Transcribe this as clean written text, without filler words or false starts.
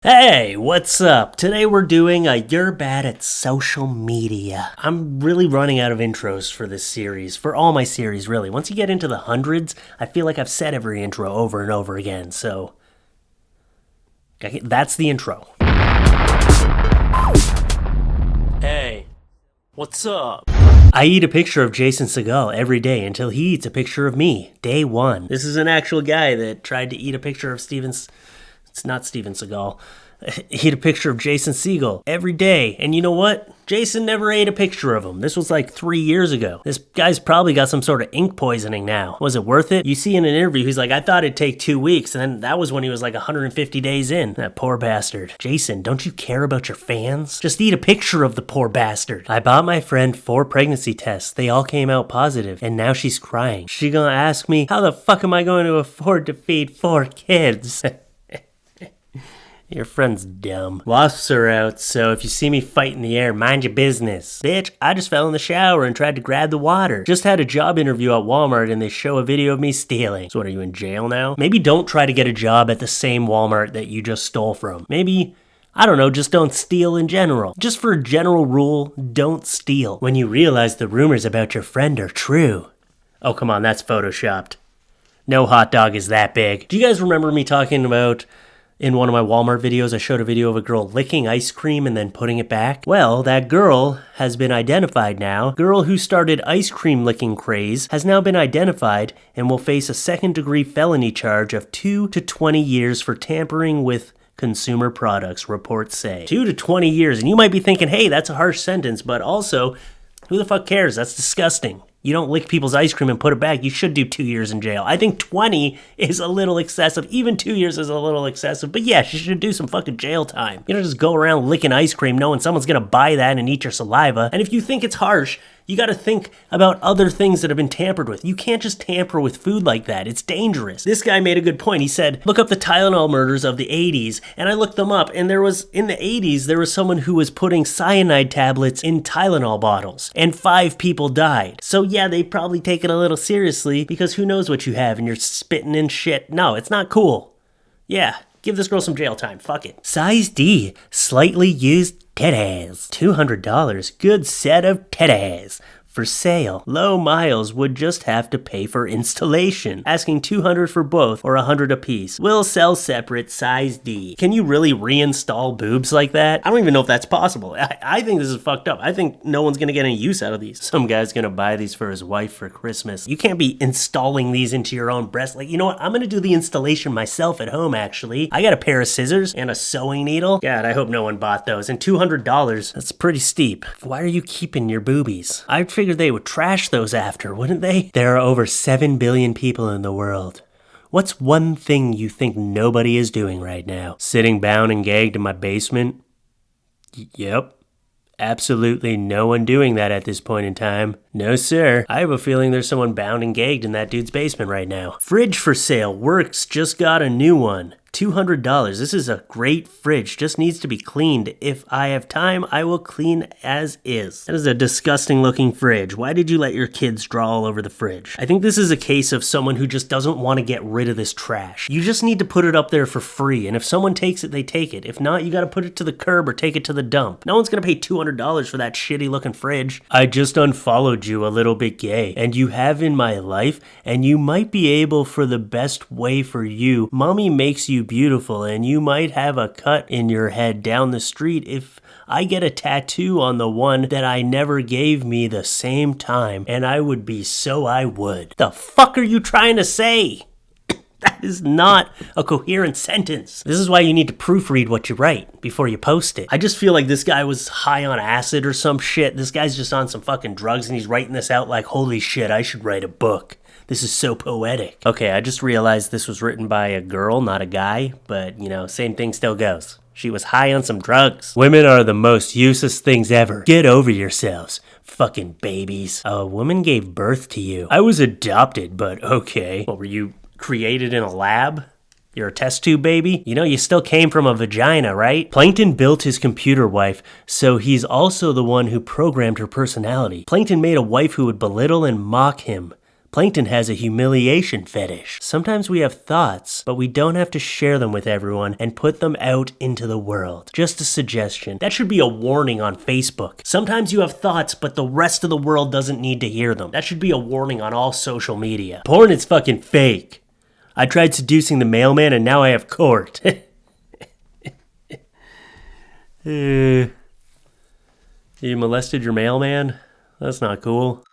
Hey, what's up? Today we're doing a You're Bad at Social Media. I'm really running out of intros for this series, for all my series really. Once you get into the hundreds, I feel like I've said every intro over and over again, so that's the intro. Hey, what's up? I eat a picture of Jason Segel every day until he eats a picture of me, day one. This is an actual guy that tried to eat a picture of It's not Steven Seagal. Eat a picture of Jason Segel every day. And you know what? Jason never ate a picture of him. This was like 3 years ago. This guy's probably got some sort of ink poisoning now. Was it worth it? You see in an interview, he's like, I thought it'd take 2 weeks. And then that was when he was like 150 days in. That poor bastard. Jason, don't you care about your fans? Just eat a picture of the poor bastard. I bought my friend 4 pregnancy tests. They all came out positive. And now she's crying. She gonna ask me, how the fuck am I going to afford to feed 4 kids? Your friend's dumb. Wasps are out, so if you see me fight in the air, mind your business. Bitch, I just fell in the shower and tried to grab the water. Just had a job interview at Walmart and they show a video of me stealing. So what, are you in jail now? Maybe don't try to get a job at the same Walmart that you just stole from. Maybe, I don't know, just don't steal in general. Just for a general rule, don't steal. When you realize the rumors about your friend are true. Oh, come on, that's photoshopped. No hot dog is that big. Do you guys remember me talking about... In one of my Walmart videos, I showed a video of a girl licking ice cream and then putting it back. Well, that girl has been identified now. Girl who started ice cream licking craze has now been identified and will face a second-degree felony charge of 2 to 20 years for tampering with consumer products, reports say. 2 to 20 years, and you might be thinking, hey, that's a harsh sentence, but also, who the fuck cares? That's disgusting. You don't lick people's ice cream and put it back. You should do 2 years in jail. I think 20 is a little excessive. Even 2 years is a little excessive. But yeah, you should do some fucking jail time. You don't just go around licking ice cream knowing someone's gonna buy that and eat your saliva. And if you think it's harsh, you gotta think about other things that have been tampered with. You can't just tamper with food like that. It's dangerous. This guy made a good point. He said, look up the Tylenol murders of the 80s. And I looked them up, and there was, in the 80s, there was someone who was putting cyanide tablets in Tylenol bottles. And 5 people died. So yeah, they probably take it a little seriously, because who knows what you have and you're spitting in shit. No, it's not cool. Yeah, give this girl some jail time. Fuck it. Size D, slightly used titties. $200, good set of titties. For sale. Low miles would just have to pay for installation. Asking $200 for both or $100 a piece. Will sell separate, size D. Can you really reinstall boobs like that? I don't even know if that's possible. I think this is fucked up. I think no one's gonna get any use out of these. Some guy's gonna buy these for his wife for Christmas. You can't be installing these into your own breast. Like, you know what? I'm gonna do the installation myself at home, actually. I got a pair of scissors and a sewing needle. God, I hope no one bought those. And $200, that's pretty steep. Why are you keeping your boobies? I figured they would trash those after, wouldn't they? There are over 7 billion people in the world. What's one thing you think nobody is doing right now? Sitting bound and gagged in my basement? Yep. Absolutely no one doing that at this point in time. No, sir. I have a feeling there's someone bound and gagged in that dude's basement right now. Fridge for sale. Works just got a new one. $200. This is a great fridge. Just needs to be cleaned. If I have time, I will clean as is. That is a disgusting looking fridge. Why did you let your kids draw all over the fridge? I think this is a case of someone who just doesn't want to get rid of this trash. You just need to put it up there for free, and if someone takes it, they take it. If not, you gotta put it to the curb or take it to the dump. No one's gonna pay $200 for that shitty looking fridge. I just unfollowed you a little bit gay, and you have in my life, and you might be able for the best way for you. Mommy makes you beautiful, and you might have a cut in your head down the street if I get a tattoo on the one that I never gave me the same time, and I would be so I would. The fuck are you trying to say? That is not a coherent sentence. This is why you need to proofread what you write before you post it. I just feel like this guy was high on acid or some shit. This guy's just on some fucking drugs and he's writing this out like, holy shit, I should write a book. This is so poetic. Okay, I just realized this was written by a girl, not a guy, but, you know, same thing still goes. She was high on some drugs. Women are the most useless things ever. Get over yourselves. Fucking babies. A woman gave birth to you. I was adopted, but okay. What, were you created in a lab? You're a test tube baby? You know, you still came from a vagina, right? Plankton built his computer wife, so he's also the one who programmed her personality. Plankton made a wife who would belittle and mock him, Plankton has a humiliation fetish. Sometimes we have thoughts, but we don't have to share them with everyone and put them out into the world. Just a suggestion. That should be a warning on Facebook. Sometimes you have thoughts, but the rest of the world doesn't need to hear them. That should be a warning on all social media. Porn is fucking fake. I tried seducing the mailman and now I have court. You molested your mailman? That's not cool.